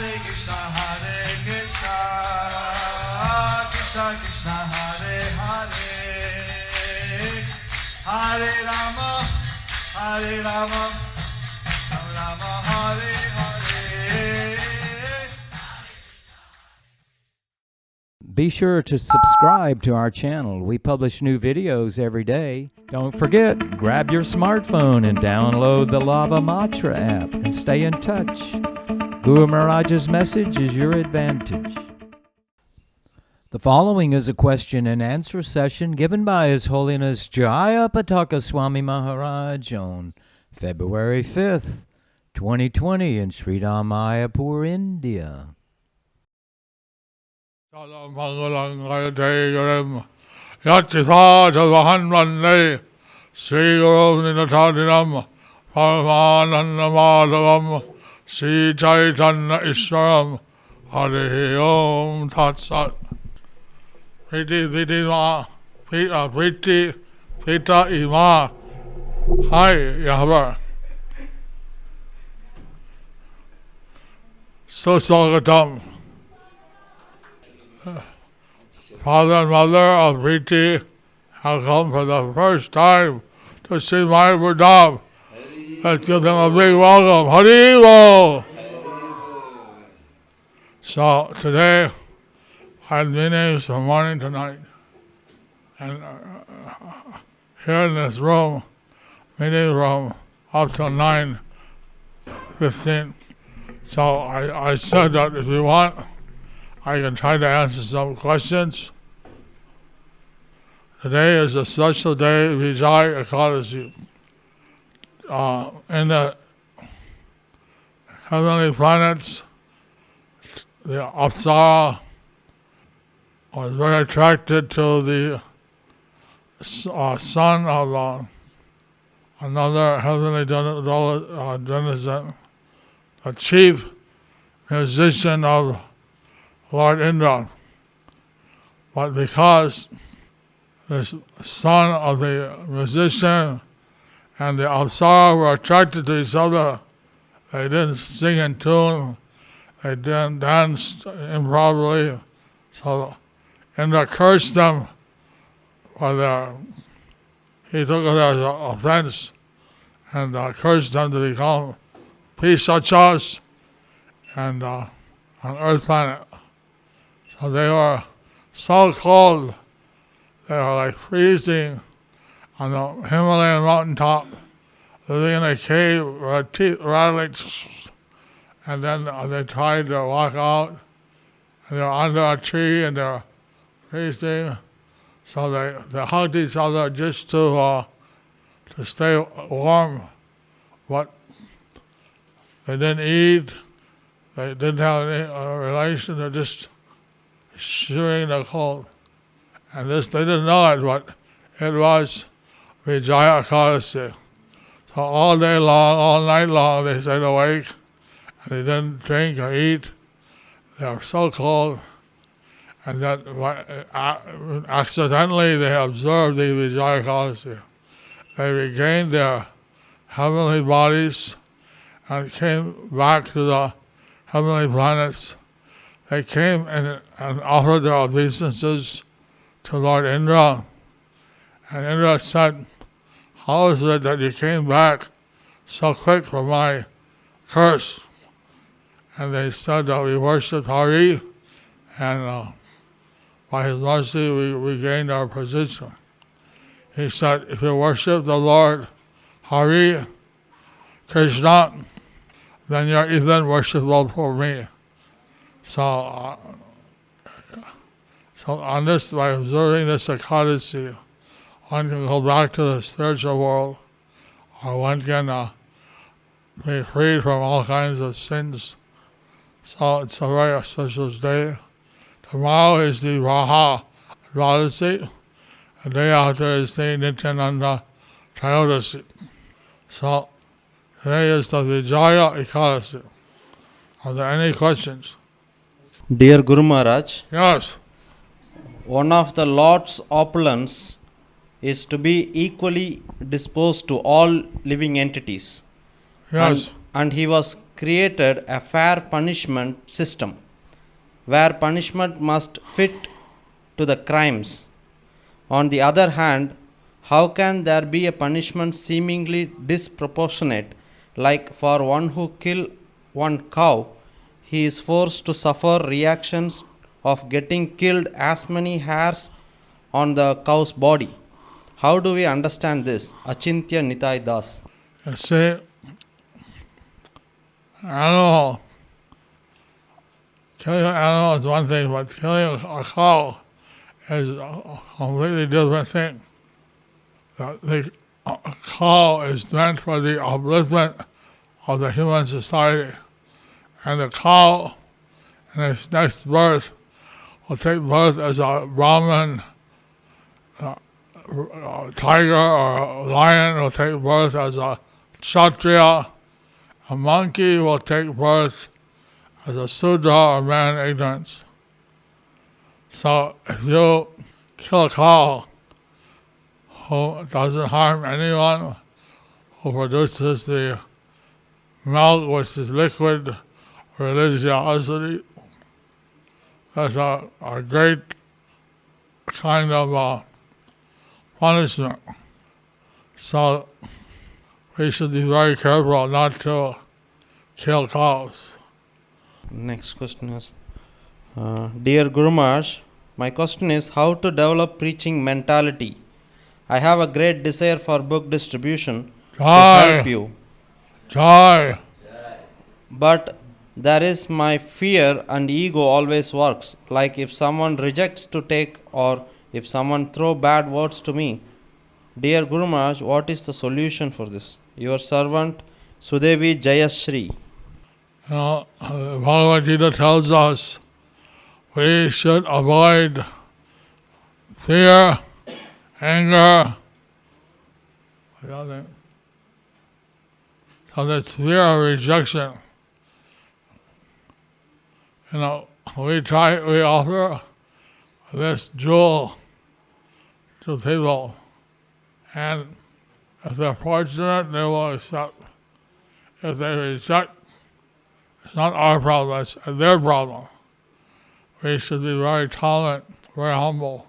Krishna Krishna Hare Hare Hare Rama Rama Hare Hare. Be sure to subscribe to our channel. We publish new videos every day. Don't forget, grab your smartphone and download the Lava Matra app and stay in touch. Guru Maharaj's message is your advantage. The following is a question and answer session given by His Holiness Jayapataka Swami Maharaj on February 5th, 2020 in Sridham, Mayapur, India. Salam Mangalam Gayate Garam Yatitha Javahan Vande Sri Guru Ninatadinam Paramananda Madhavam Sri Chaitanya Ishwaram Hare Om Tat Sat. Priti Pita Ima Hai Yahweh Susagatam. Father and mother of Priti have come for the first time to see Mayapur Dham. Let's give them a big welcome. Haribol! So today I had meetings from morning to night. And here in this room, meeting room, up till 9:15. So I said that if you want, I can try to answer some questions. Today is a special day, Vijay Ekadasi. In the heavenly planets, the Apsara was very attracted to the son of another heavenly denizen, the chief musician of Lord Indra. But because the son of the musician and the Apsara were attracted to each other, they didn't sing in tune, they didn't dance improperly, so Indra cursed them for he took it as an offense and cursed them to become pisachas and on Earth planet. So they were so cold, they were like freezing on the Himalayan mountaintop, living in a cave where teeth rattling, and then they tried to walk out, and they were under a tree and they were freezing, so they hugged each other just to stay warm. But they didn't eat, they didn't have any relation, they just shivering in the cold. And this, they didn't know it, but it was Vijaya Ekadasi. So all day long, all night long, they stayed awake, and they didn't drink or eat. They were so cold, and that accidentally they observed the Vijaya Ekadasi. They regained their heavenly bodies and came back to the heavenly planets. They came and offered their obeisances to Lord Indra. And Indra said, "How is it that you came back so quick from my curse?" And they said that we worshipped Hari, and by his mercy we regained our position. He said, if you worship the Lord Hari, Krishna, then you're even worshipable for me. So on this, by observing this Ekadasi, one can go back to the spiritual world, or one can be freed from all kinds of sins. So it's a very auspicious day. Tomorrow is the Raha Dwadasi. The day after is the Nityananda Trayodasi. So today is the Vijaya Ekadasi. Are there any questions? Dear Guru Maharaj, Yes. one of the Lord's opulence is to be equally disposed to all living entities. Yes. And he was created a fair punishment system where punishment must fit to the crimes. On the other hand, how can there be a punishment seemingly disproportionate, like for one who kill one cow, he is forced to suffer reactions of getting killed as many hairs on the cow's body? How do we understand this? Achintya Nitai Das. You see, animal, killing an animal is one thing, but killing a cow is a completely different thing. The cow is meant for the upliftment of the human society, and the cow in its next birth will take birth as a Brahmin, tiger or a lion will take birth as a Kshatriya, a monkey will take birth as a Sudra or man in ignorance. So if you kill a cow who doesn't harm anyone, who produces the milk which is liquid religiosity, that's a great kind of punishment. So we should be very careful not to kill cows. Next question is, Dear Guru Maharaj, my question is how to develop preaching mentality. I have a great desire for book distribution to help you. Joy. But there is my fear and ego always works. Like if someone rejects to take or if someone throw bad words to me. Dear Guru Maharaj, what is the solution for this? Your servant Sudevi Jayashri. Bhagavad Gita tells us we should avoid fear, anger. So that's fear of rejection. We offer this jewel to people, and if they're fortunate, they will accept. If they reject, it's not our problem, it's their problem. We should be very tolerant, very humble,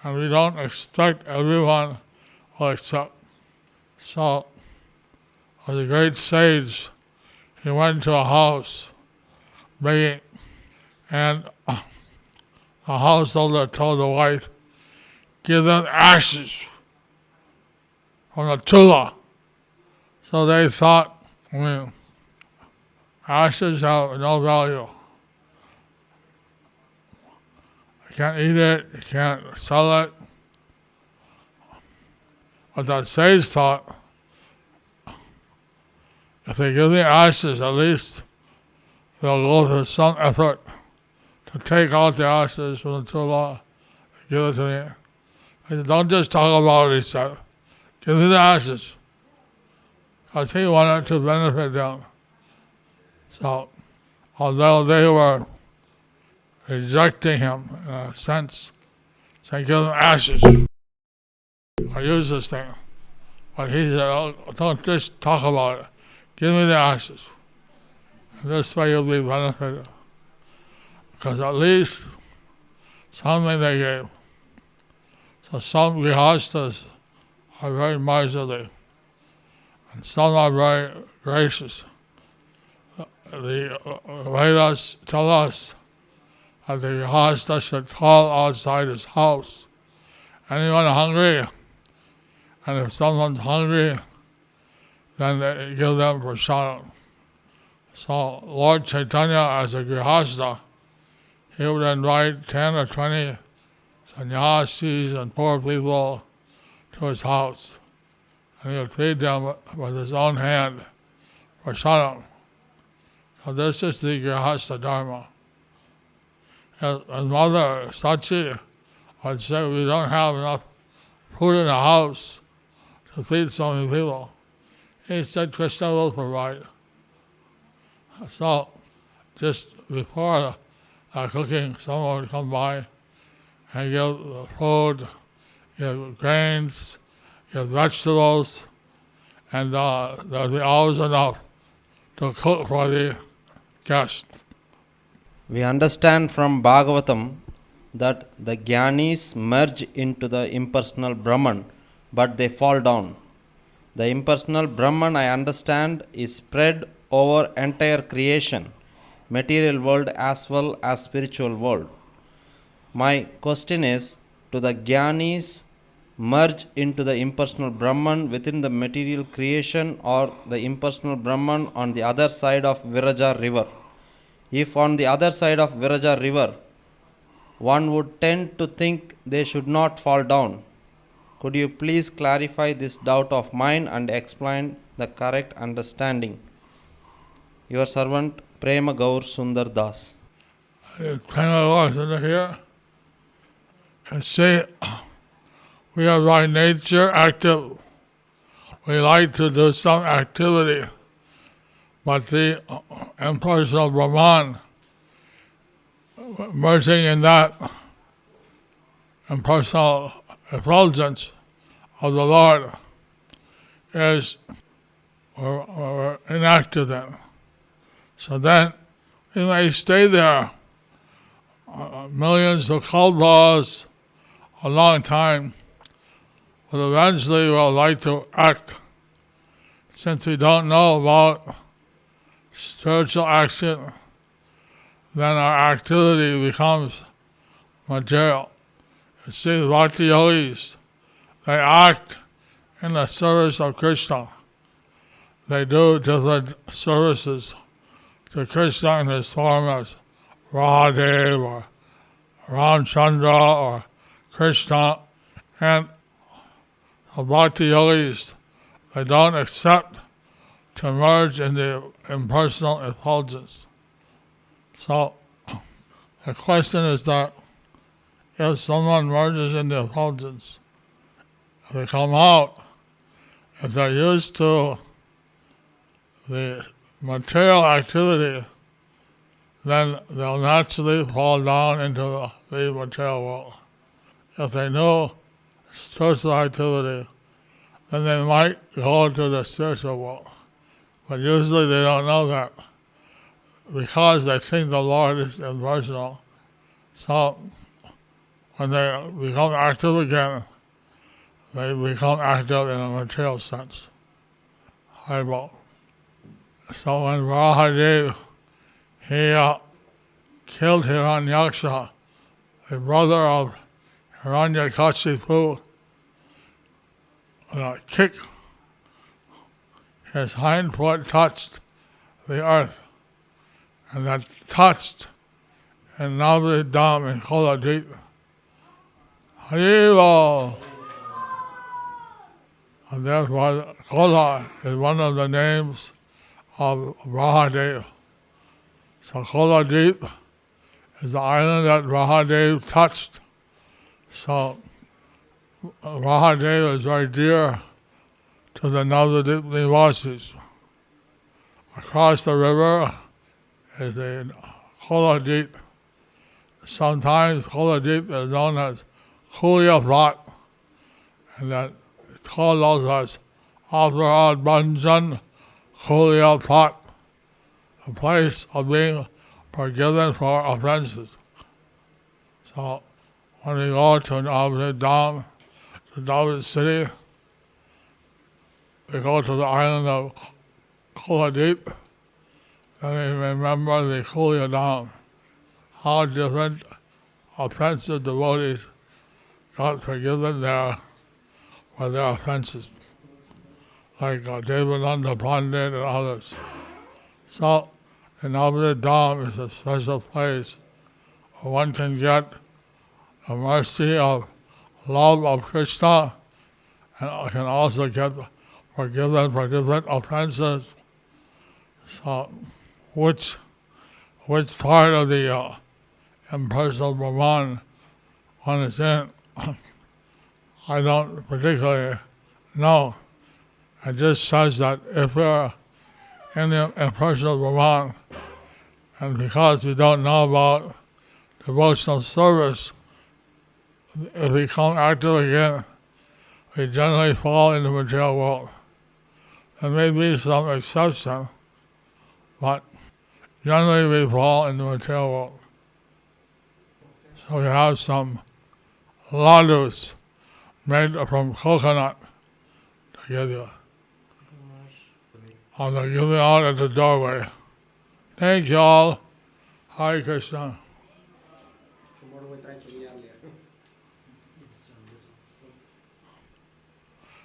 and we don't expect everyone will accept. So, as a great sage, he went to a house begging, and the householder told the wife, give them ashes from the tula. So they thought, ashes have no value. You can't eat it, you can't sell it. But that sage thought, if they give the ashes, at least they'll go through some effort to take out the ashes from the tula, give it to me. I said, don't just talk about it, he said. Give me the ashes. Because he wanted to benefit them. So, although they were rejecting him in a sense, saying, give them ashes. I use this thing. But he said, oh, don't just talk about it. Give me the ashes. And this way you'll be benefited. Because at least something they gave. So some grihastas are very miserly, and some are very gracious. The Vedas tell us that the grihasta should call outside his house anyone hungry, and if someone's hungry, then they give them prasadam. So Lord Chaitanya, as a grihasta, he would invite 10 or 20 sannyasis and poor people to his house, and he would feed them with his own hand prasadam. So this is the grihasta dharma. His mother, Sachi, would say, we don't have enough food in the house to feed so many people. He said, Krishna will provide. So just before cooking, someone would come by and give the food, give grains, give vegetables, and there would be always enough to cook for the guest. We understand from Bhagavatam that the Jnanis merge into the impersonal Brahman, but they fall down. The impersonal Brahman, I understand, is spread over entire creation, material world as well as spiritual world. My question is, do the Jnanis merge into the impersonal Brahman within the material creation, or the impersonal Brahman on the other side of Viraja river? If on the other side of Viraja river, one would tend to think they should not fall down. Could you please clarify this doubt of mine and explain the correct understanding? Your servant Prema Gaur Sundar Das. Prema Gaur here. And say, we are by nature active. We like to do some activity, but the impersonal Brahman, merging in that impersonal effulgence of the Lord, is we're inactive then. So then we may stay there millions of kalpas, a long time, but eventually we'll like to act. Since we don't know about spiritual action, then our activity becomes material. You see, Bhakti yogis, they act in the service of Krishna. They do different services to Krishna in his form as Radha or Ramchandra or Krishna, and the Bhakti yogis, they don't accept to merge in the impersonal effulgence. So the question is that if someone merges in the effulgence, if they come out, if they're used to the material activity, then they'll naturally fall down into the material world. If they know spiritual activity, then they might go to the spiritual world. But usually they don't know that because they think the Lord is impersonal. So when they become active again, they become active in a material sense. Highball. So when Varahadev, he killed Hiranyaksha, the brother of Hiranyakashipu, with a kick, his hind foot touched the earth, and that touched in Navri Dham in Koladip. Haribo! And therefore, Kola is one of the names of Varahadev. So Koladip is the island that Varahadev touched. So Varahadev is very dear to the Navadip Nivasis. Across the river is the Koladip. Sometimes Koladip is known as Kulia Plat, and that it's called also as Aparad Banjan Kulia Plat, the place of being forgiven for offenses. So when we go to Navadip Dham, to Navadip city, we go to the island of Kuladip, and we remember the Kulia Dham, how different offensive devotees got forgiven there for their offenses, like Devananda Pandit and others. So the Navadip Dham is a special place where one can get the mercy of love of Krishna, and can also get forgiven for different offenses. So which part of the impersonal Brahman one is in, I don't particularly know. It just says that if we're in the impersonal Brahman, and because we don't know about devotional service, if we become active again, we generally fall in the material world. There may be some exception, but generally we fall in the material world. So we have some ladus made from coconut to give you. I'm going to give it out at the doorway. Thank you all. Hare Krishna.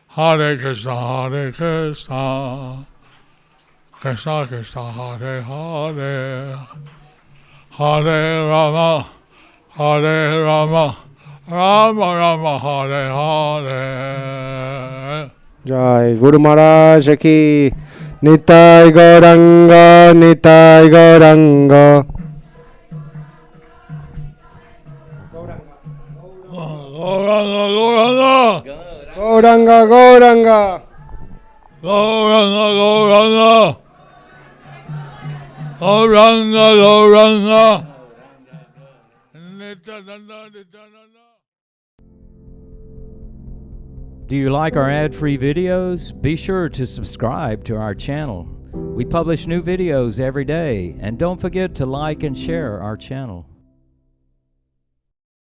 Hare Krishna, Hare Krishna. Krishna Krishna, Hare Hare. Hare Rama, Hare Rama. Rama Rama, Hare Hare. Jai Guru Maharaj ki Nitai Gauranga, Nitai Gauranga. Gauranga, Gauranga. Gauranga, Gauranga. Gauranga, Gauranga. Gauranga, Gauranga. Nityananda, Nityananda. Do you like our ad-free videos? Be sure to subscribe to our channel. We publish new videos every day, and don't forget to like and share our channel.